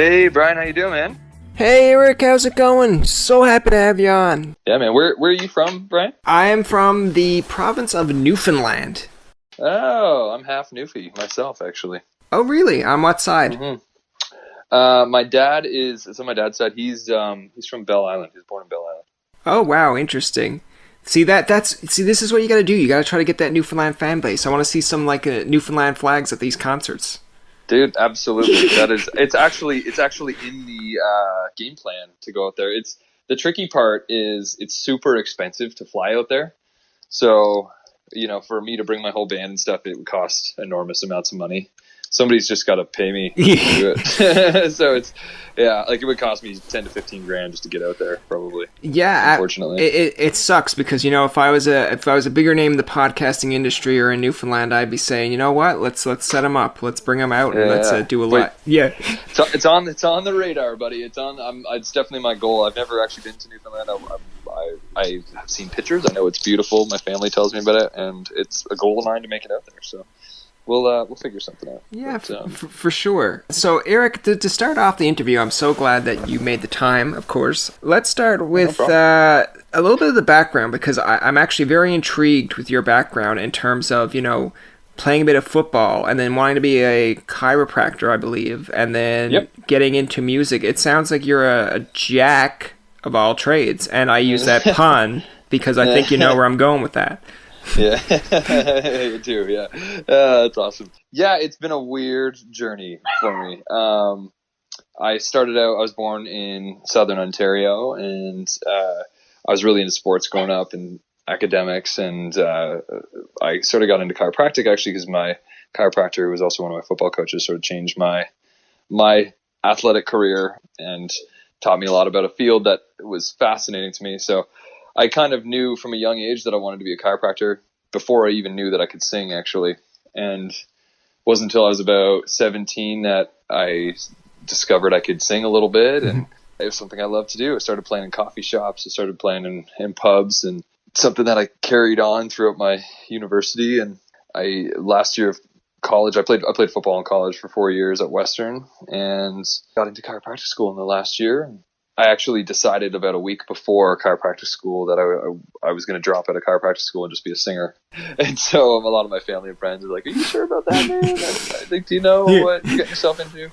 Hey, Brian, how you doing, man? Hey Eric, how's it going? So happy to have you on. Yeah, man. Where are you from, Brian? I am from the province of Newfoundland. Oh, I'm half Newfie myself, actually. Oh really? On what side? My dad's side. He's from Belle Island. He was born in Belle Island. Oh wow, interesting. See this is what you got to do. You got to try to get that Newfoundland fan base. I want to see some Newfoundland flags at these concerts. Dude, absolutely. It's actually in the game plan to go out there. It's the tricky part is it's super expensive to fly out there. So, for me to bring my whole band and stuff, it would cost enormous amounts of money. Somebody's just got to pay me to do it. So it would cost me 10 to 15 grand just to get out there, probably. Yeah, unfortunately, it sucks because if I was a bigger name in the podcasting industry or in Newfoundland, I'd be saying, you know what, let's set them up, let's bring them out, and let's do a lot. Yeah, it's on the radar, buddy. It's definitely my goal. I've never actually been to Newfoundland. I have seen pictures. I know it's beautiful. My family tells me about it, and it's a goal of mine to make it out there. So. We'll figure something out. Yeah, for sure. So, Eric, to start off the interview, I'm so glad that you made the time, of course. Let's start with a little bit of the background, because I'm actually very intrigued with your background in terms of, playing a bit of football and then wanting to be a chiropractor, I believe, and then getting into music. It sounds like you're a jack of all trades, and I use that pun because I think you know where I'm going with that. Yeah, you too. Yeah, that's awesome. Yeah, it's been a weird journey for me. I was born in Southern Ontario, and I was really into sports growing up and academics, and I sort of got into chiropractic actually because my chiropractor, who was also one of my football coaches, sort of changed my athletic career and taught me a lot about a field that was fascinating to me. So I kind of knew from a young age that I wanted to be a chiropractor before I even knew that I could sing, actually. And it wasn't until I was about 17 that I discovered I could sing a little bit, and it was something I loved to do. I started playing in coffee shops. I started playing in pubs, and something that I carried on throughout my university. And last year of college, I played football in college for 4 years at Western, and got into chiropractic school in the last year. I actually decided about a week before chiropractic school that I was going to drop out of chiropractic school and just be a singer. And so a lot of my family and friends are like, "Are you sure about that, man? I think, do you know what you get yourself into?"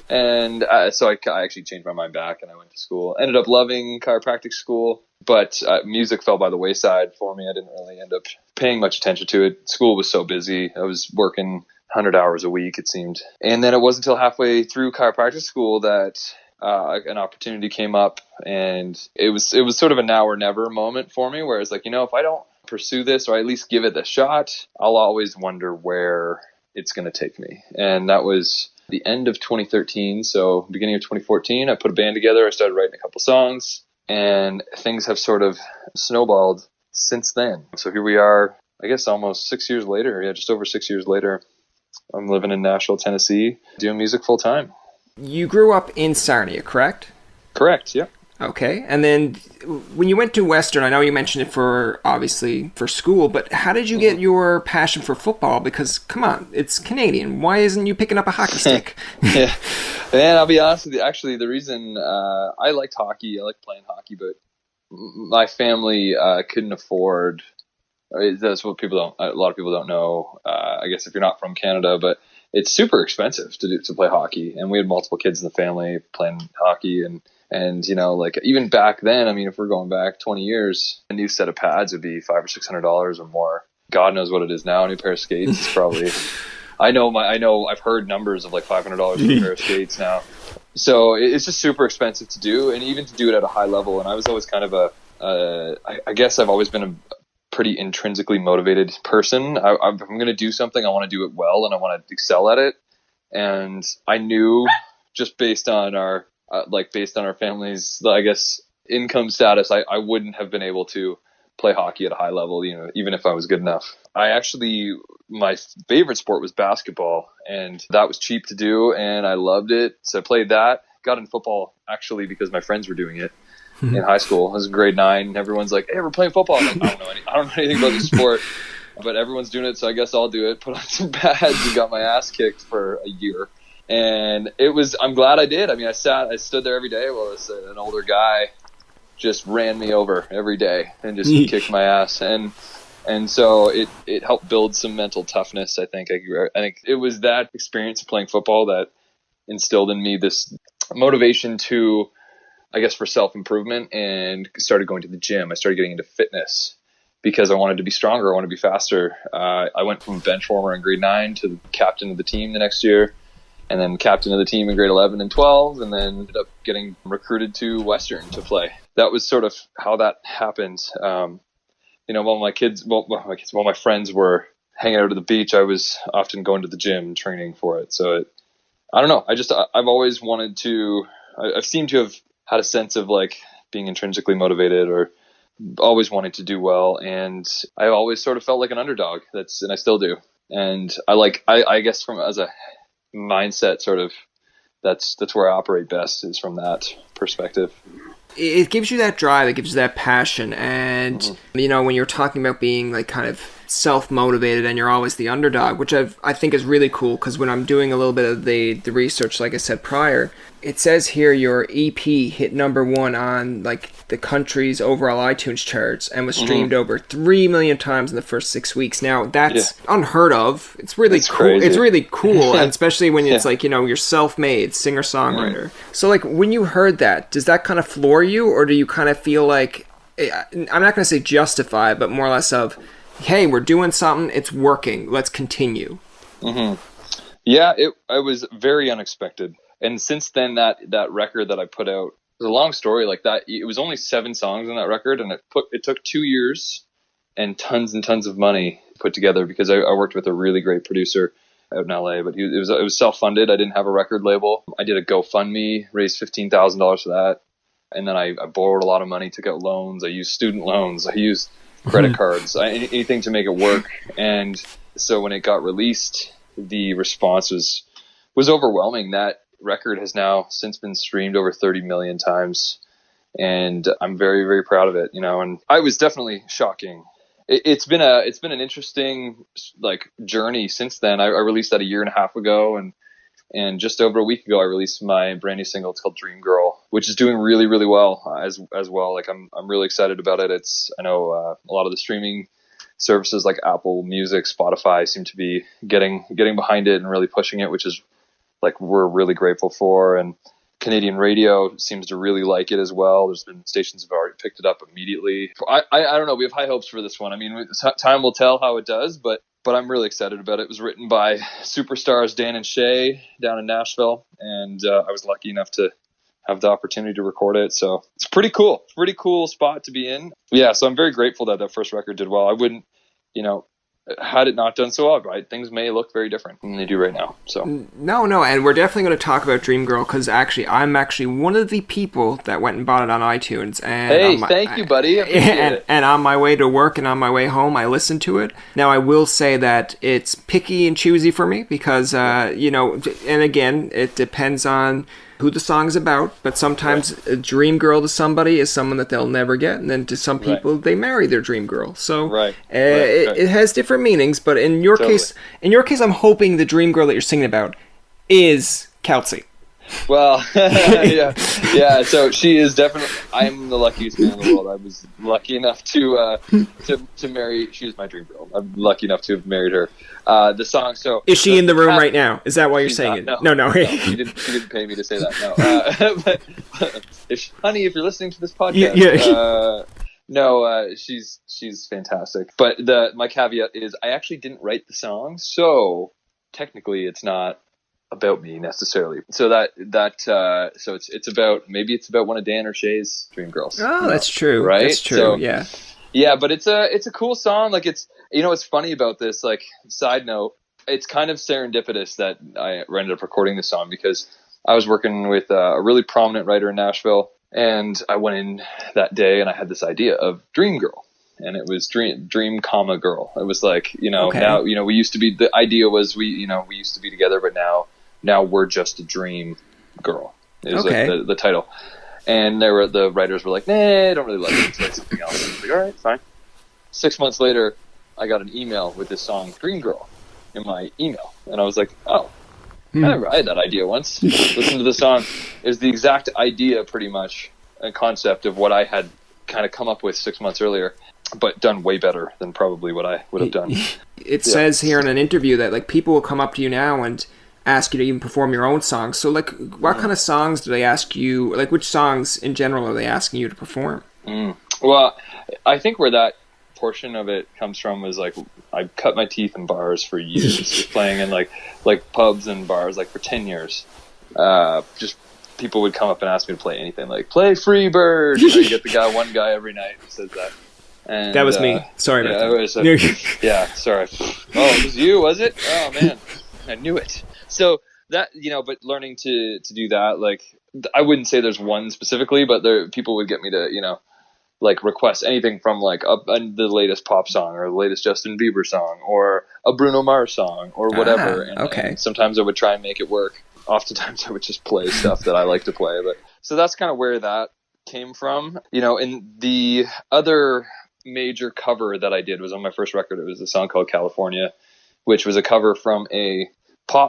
And so I actually changed my mind back, and I went to school. Ended up loving chiropractic school, but music fell by the wayside for me. I didn't really end up paying much attention to it. School was so busy. I was working 100 hours a week, it seemed. And then it wasn't until halfway through chiropractic school that an opportunity came up, and it was sort of a now or never moment for me, where it's like, if I don't pursue this, or at least give it a shot, I'll always wonder where it's going to take me. And that was the end of 2013. So beginning of 2014, I put a band together. I started writing a couple songs, and things have sort of snowballed since then. So here we are, I guess almost 6 years later. Yeah, just over 6 years later. I'm living in Nashville, Tennessee, doing music full time. You grew up in Sarnia, correct? Correct, yeah. Okay, and then when you went to Western, I know you mentioned it obviously for school, but how did you get your passion for football? Because, come on, it's Canadian. Why isn't you picking up a hockey stick? Yeah, man, I'll be honest with you. Actually, the reason I liked hockey, I liked playing hockey, but my family couldn't afford. That's what a lot of people don't know. I guess if you're not from Canada, but it's super expensive to play hockey, and we had multiple kids in the family playing hockey, and even back then, I mean, if we're going back 20 years, a new set of pads would be $500 or $600 or more. God knows what it is now. A new pair of skates is probably. I know I've heard numbers of like $500 for a pair of skates now. So it's just super expensive to do, and even to do it at a high level. And I was always kind of I guess I've always been a pretty intrinsically motivated person. If I'm going to do something, I want to do it well, and I want to excel at it. And I knew, just based on our family's, I guess, income status, I wouldn't have been able to play hockey at a high level, even if I was good enough. My favorite sport was basketball, and that was cheap to do, and I loved it. So I played that. Got in football actually because my friends were doing it in high school. I was in grade 9, and everyone's like, "Hey, we're playing football." I'm like, I don't know anything about the sport, but everyone's doing it, so I guess I'll do it. Put on some pads and got my ass kicked for a year. And I'm glad I did. I mean, I stood there every day while an older guy just ran me over every day and just kicked my ass. And so it helped build some mental toughness. I think it was that experience of playing football that instilled in me this motivation to, I guess, for self-improvement, and started going to the gym. I started getting into fitness because I wanted to be stronger. I wanted to be faster. I went from bench warmer in grade 9 to captain of the team the next year, and then captain of the team in grade 11 and 12, and then ended up getting recruited to Western to play. That was sort of how that happened. While my friends were hanging out at the beach, I was often going to the gym and training for it. So I don't know. I've always wanted to, I've seemed to have had a sense of like being intrinsically motivated, or always wanting to do well. And I always sort of felt like an underdog. And I still do. And I guess as a mindset, sort of, that's where I operate best, is from that perspective. It gives you that drive, it gives you that passion, and when you're talking about being like kind of self-motivated and you're always the underdog, which I think is really cool, because when I'm doing a little bit of the research, like I said prior, it says here your EP hit #1 on like the country's overall iTunes charts and was streamed over 3 million times in the first 6 weeks. Now that's unheard of. It's really cool. Crazy. It's really cool, and especially when it's like, you're self-made singer-songwriter. So like when you heard that, does that kind of floor you, or do you kind of feel like, I'm not going to say justify, but more or less of, hey, we're doing something, it's working, let's continue? Yeah, it was very unexpected. And since then, that record that I put out, it was a long story like that. It was only 7 songs on that record, and it took 2 years and tons of money put together, because I worked with a really great producer out in LA, but it was self-funded. I didn't have a record label. I did a GoFundMe, raised $15,000 for that. And then I borrowed a lot of money, took out loans. I used student loans. I used credit cards, anything to make it work. And so when it got released, the response was overwhelming. That record has now since been streamed over 30 million times, and I'm very, very proud of it. And I was definitely shocking. It's been an interesting like journey since then. I released that a year and a half ago, and just over a week ago I released my brand new single. It's called Dream Girl, which is doing really, really well as well. Like I'm really excited about it. I know a lot of the streaming services like Apple Music, Spotify seem to be getting behind it and really pushing it, which is like we're really grateful for. And Canadian radio seems to really like it as well. There's been stations have already picked it up immediately. I don't know. We have high hopes for this one. I mean, time will tell how it does, but I'm really excited about it. It was written by superstars Dan and Shay down in Nashville, and I was lucky enough to have the opportunity to record it. So it's pretty cool spot to be in. Yeah, so I'm very grateful that first record did well. I wouldn't, had it not done so well, right, things may look very different than they do right now. So no, and we're definitely going to talk about Dream Girl, because I'm actually one of the people that went and bought it on iTunes. And hey, thank you, buddy. And on my way to work and on my way home, I listened to it. Now I will say that it's picky and choosy for me, because and again, it depends on who the song's about, but sometimes a dream girl to somebody is someone that they'll never get, and then to some people they marry their dream girl. So it has different meanings, but in your case, I'm hoping the dream girl that you're singing about is Kalsey. Well, yeah. So she is definitely. I'm the luckiest man in the world. I was lucky enough to marry. She is my dream girl. I'm lucky enough to have married her. The song. So is she in the room right now? Is that why you're saying not, it? No. She didn't pay me to say that. No. But honey, if you're listening to this podcast, no, she's fantastic. But my caveat is I actually didn't write the song, so technically it's not about me necessarily. So so it's about one of Dan or Shay's dream girls. Oh, that's true. Right? That's true. So, yeah. Yeah, but it's a cool song. Like what's funny about this, like side note, it's kind of serendipitous that I ended up recording this song, because I was working with a really prominent writer in Nashville, and I went in that day and I had this idea of Dream Girl. And it was dream, comma, girl. It was like, now, we used to be, the idea was we used to be together, but now we're just a dream girl. It was like the title. And the writers were like, nah, I don't really like it. Let's write something else. I was like, all right, fine. 6 months later, I got an email with this song, Dream Girl, in my email. And I was like, oh, I had that idea once. Listen to the song. It was the exact idea, pretty much, a concept of what I had kind of come up with 6 months earlier, but done way better than probably what I would have done. It says here in an interview that like people will come up to you now and ask you to even perform your own songs. So like, what kind of songs do they ask you? Like, which songs in general are they asking you to perform? Well, I think where that portion of it comes from was like I cut my teeth in bars for years, playing in like pubs and bars like for 10 years. Just people would come up and ask me to play anything, like play Freebird. I get the one guy every night who says that. And that was me. Sorry about that. Yeah, sorry. Oh, it was you, was it? Oh man, I knew it. So that, but learning to do that, like I wouldn't say there's one specifically, but people would get me to like request anything from like the latest pop song or the latest Justin Bieber song or a Bruno Mars song or whatever. And sometimes I would try and make it work. Oftentimes I would just play stuff that I like to play. But so that's kind of where that came from. And the other major cover that I did was on my first record. It was a song called California, which was a cover from a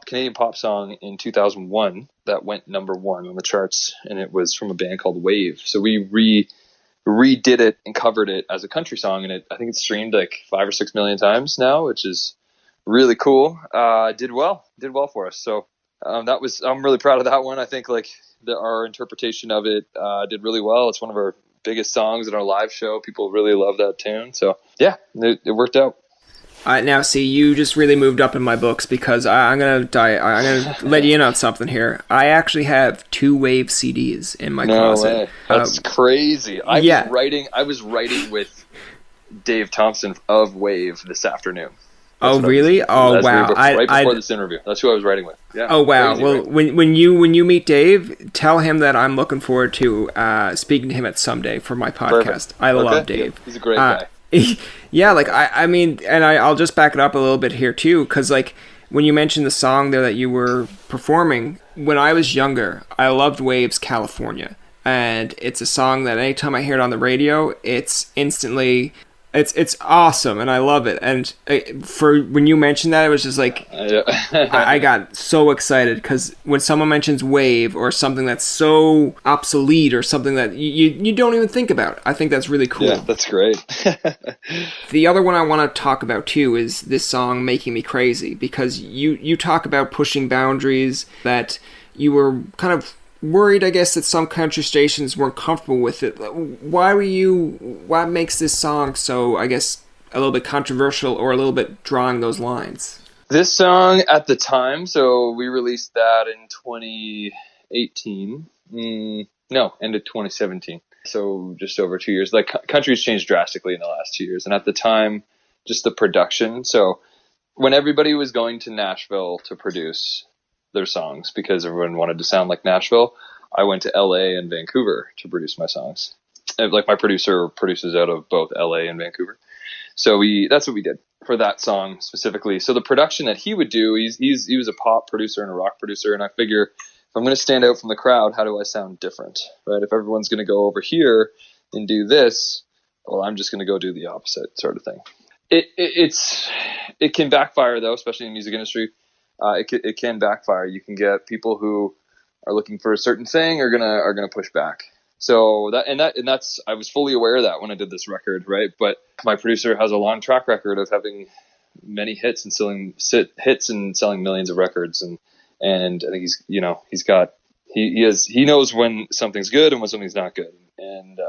Canadian pop song in 2001 that went number 1 on the charts. And it was from a band called Wave. So we redid it and covered it as a country song, and I think it's streamed like 5 or 6 million times now, which is really cool. Did well for us. So I'm really proud of that one. I think like our interpretation of it did really well. It's one of our biggest songs in our live show. People really love that tune. So yeah, it worked out. Now, see, you just really moved up in my books because I'm gonna let you in on something here. I actually have 2 Wave CDs in my closet. No way. That's crazy. I was writing with Dave Thompson of Wave this afternoon. Oh really? Oh wow! Right before this interview, that's who I was writing with. Yeah. Oh wow! Crazy, well, right? when you meet Dave, tell him that I'm looking forward to speaking to him at someday for my podcast. Perfect. I love Dave. Yeah, he's a great guy. Yeah, like I mean, and I'll just back it up a little bit here too, because like when you mentioned the song there that you were performing, when I was younger, I loved Wave's California, and it's a song that anytime I hear it on the radio, it's instantly. It's awesome, and I love it. And for when you mentioned that, it was just like I got so excited because when someone mentions Wave or something that's so obsolete or something that you don't even think about, I think that's really cool. Yeah, that's great. The other one I want to talk about too is this song "Making Me Crazy," because you talk about pushing boundaries, that you were kind of worried, I guess, that some country stations weren't comfortable with it. What makes this song so, I guess, a little bit controversial or a little bit drawing those lines? This song at the time, so we released that in 2018. End of 2017. So just over 2 years. Like country's changed drastically in the last 2 years. And at the time, just the production. So when everybody was going to Nashville to produce their songs because everyone wanted to sound like Nashville, I went to LA and Vancouver to produce my songs. And like my producer produces out of both LA and Vancouver. So that's what we did for that song specifically. So the production that he would do, he was a pop producer and a rock producer, and I figure if I'm going to stand out from the crowd, how do I sound different, right? If everyone's going to go over here and do this, well, I'm just going to go do the opposite sort of thing. It can backfire though, especially in the music industry. It can backfire. You can get people who are looking for a certain thing are gonna push back. So that's I was fully aware of that when I did this record, right? But my producer has a long track record of having many hits and selling millions of records, and I think he knows when something's good and when something's not good, and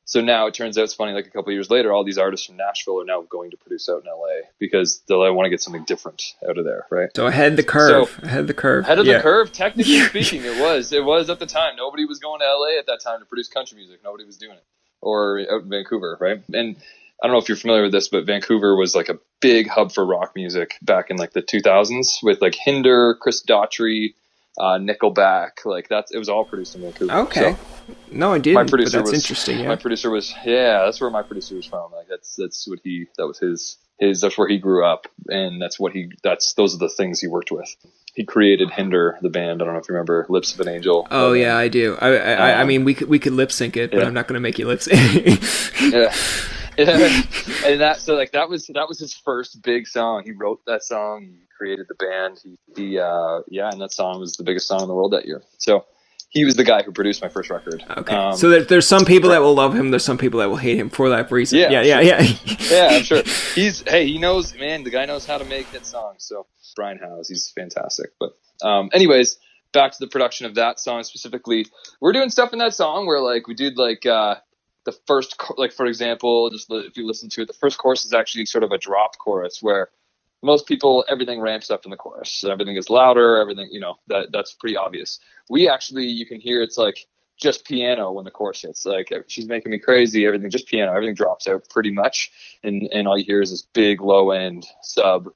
so now it turns out it's funny. Like a couple of years later, all these artists from Nashville are now going to produce out in LA because they want to get something different out of there, right? So ahead of the curve. The curve. Technically speaking, it was at the time. Nobody was going to LA at that time to produce country music. Nobody was doing it, or out in Vancouver, right? And I don't know if you're familiar with this, but Vancouver was like a big hub for rock music back in like the 2000s with like Hinder, Chris Daughtry, Nickelback. Like it was all produced in Vancouver. Okay. So, my producer but that's interesting. Yeah. My producer was that's where my producer was from. Like that's where he grew up, and those are the things he worked with. He created Hinder, the band. I don't know if you remember Lips of an Angel. Oh yeah, I do. I mean we could lip sync it, but I'm not going to make you lip sync. Yeah. And that was his first big song. He wrote that song, he created the band. And that song was the biggest song in the world that year. So he was the guy who produced my first record. Okay. So there's some people that will love him. There's some people that will hate him for that reason. Yeah. Yeah, I'm sure. He knows, man, the guy knows how to make hit songs. So Brian Howes, he's fantastic. But anyways, back to the production of that song specifically. We're doing stuff in that song where like we did like the first, like for example, just if you listen to it, the first chorus is actually sort of a drop chorus where most people, everything ramps up in the chorus. So everything gets louder, everything, that's pretty obvious. We actually, you can hear it's like just piano when the chorus hits. Like, she's making me crazy, everything just piano, everything drops out pretty much. And all you hear is this big low end sub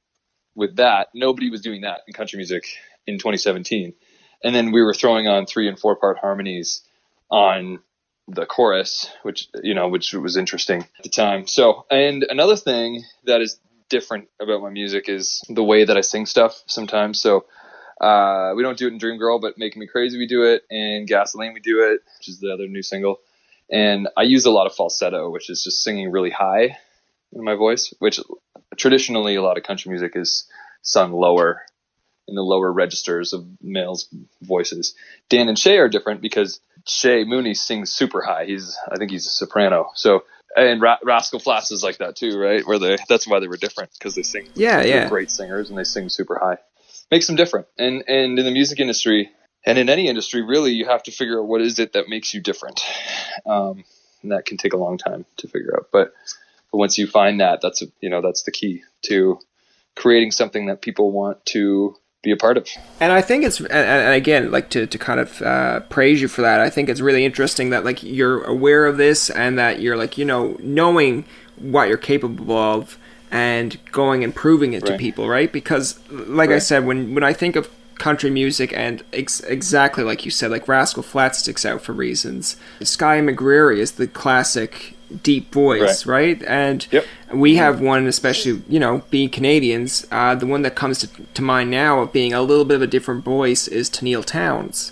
with that. Nobody was doing that in country music in 2017. And then we were throwing on 3 and 4 part harmonies on the chorus, which was interesting at the time. So, and another thing that is different about my music is the way that I sing stuff sometimes. So we don't do it in Dream Girl, but Making Me Crazy we do it, and Gasoline we do it, which is the other new single. And I use a lot of falsetto, which is just singing really high in my voice, which traditionally a lot of country music is sung lower, in the lower registers of males' voices. Dan and Shay are different because Shay Mooney sings super high. I think he's a soprano. So, and Rascal Flatts is like that too, right? That's why they were different, because they sing. They're great singers and they sing super high. Makes them different. And in the music industry, and in any industry, really, you have to figure out what is it that makes you different. And that can take a long time to figure out. But once you find that, that's the key to creating something that people want to be a part of. And I think it's, and again, like to kind of praise you for that. I think it's really interesting that like you're aware of this and that you're like, knowing what you're capable of and going and proving it to people, right? Because like I said, when I think of country music and exactly like you said, like Rascal Flatts sticks out for reasons. Sky McGreary is the classic deep voice, right? And we have one, especially, being Canadians, the one that comes to mind now of being a little bit of a different voice is Tennille Townes.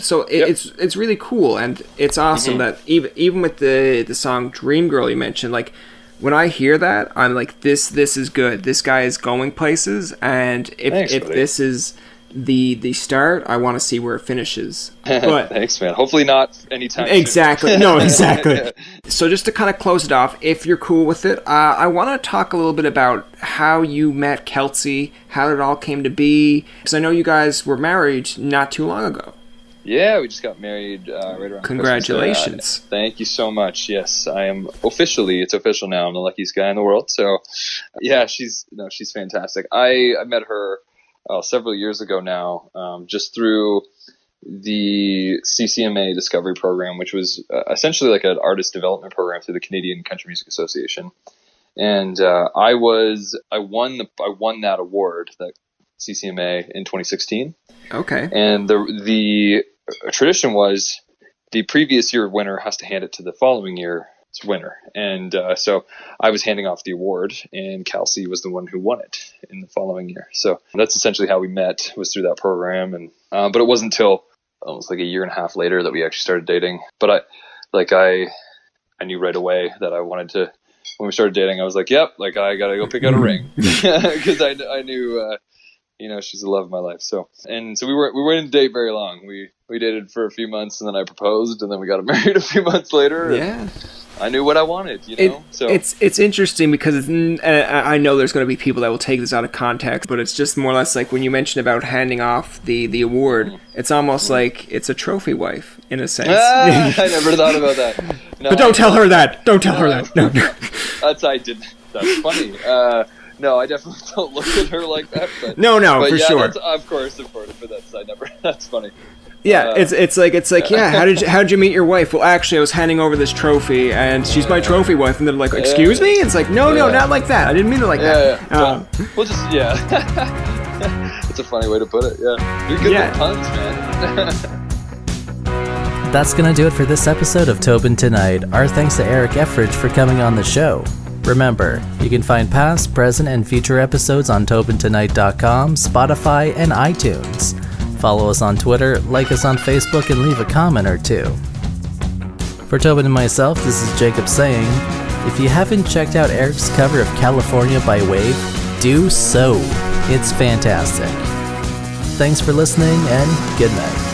So it's really cool, and it's awesome that even with the song Dream Girl you mentioned, like when I hear that, I'm like, this is good. This guy is going places, and if this is the start, I want to see where it finishes. But thanks, man. Hopefully not anytime exactly soon. No, exactly. So just to kind of close it off, if you're cool with it, I want to talk a little bit about how you met Kalsey, how it all came to be, because I know you guys were married not too long ago. Yeah, we just got married right around Congratulations. Christmas. Thank you so much. Yes, I am it's official now. I'm the luckiest guy in the world. So yeah, she's fantastic. I met her several years ago now, just through the CCMA Discovery Program, which was essentially like an artist development program through the Canadian Country Music Association. And I won that award, that CCMA, in 2016. Okay. And the tradition was the previous year winner has to hand it to the following year's winner. And so I was handing off the award, and Kalsey was the one who won it in the following year. So that's essentially how we met, was through that program. And but it wasn't until almost like a year and a half later that we actually started dating. But I knew right away that I wanted to. When we started dating, I was like, yep, like I gotta go pick out a ring, because I knew she's the love of my life. So we wouldn't date very long. We dated for a few months, and then I proposed, and then we got married a few months later. Yeah. I knew what I wanted, So it's interesting because I know there's going to be people that will take this out of context, but it's just more or less like when you mentioned about handing off the award, it's almost like it's a trophy wife in a sense. I never thought about that. No, but don't tell her that. Don't tell her that. No. That's funny. No, I definitely don't look at her like that. But, no, but for sure. Of course, but that's funny. Yeah, it's like yeah. How did you meet your wife? Well, actually, I was handing over this trophy, and she's my trophy wife. And they're like, "Excuse me?" It's like, no, not like that. I didn't mean it like that. We'll just It's a funny way to put it. Yeah, you're good with puns, man. That's gonna do it for this episode of Tobin Tonight. Our thanks to Eric Ethridge for coming on the show. Remember, you can find past, present, and future episodes on TobinTonight.com, Spotify, and iTunes. Follow us on Twitter, like us on Facebook, and leave a comment or two. For Tobin and myself, this is Jacob saying, if you haven't checked out Eric's cover of California by Wave, do so. It's fantastic. Thanks for listening, and good night.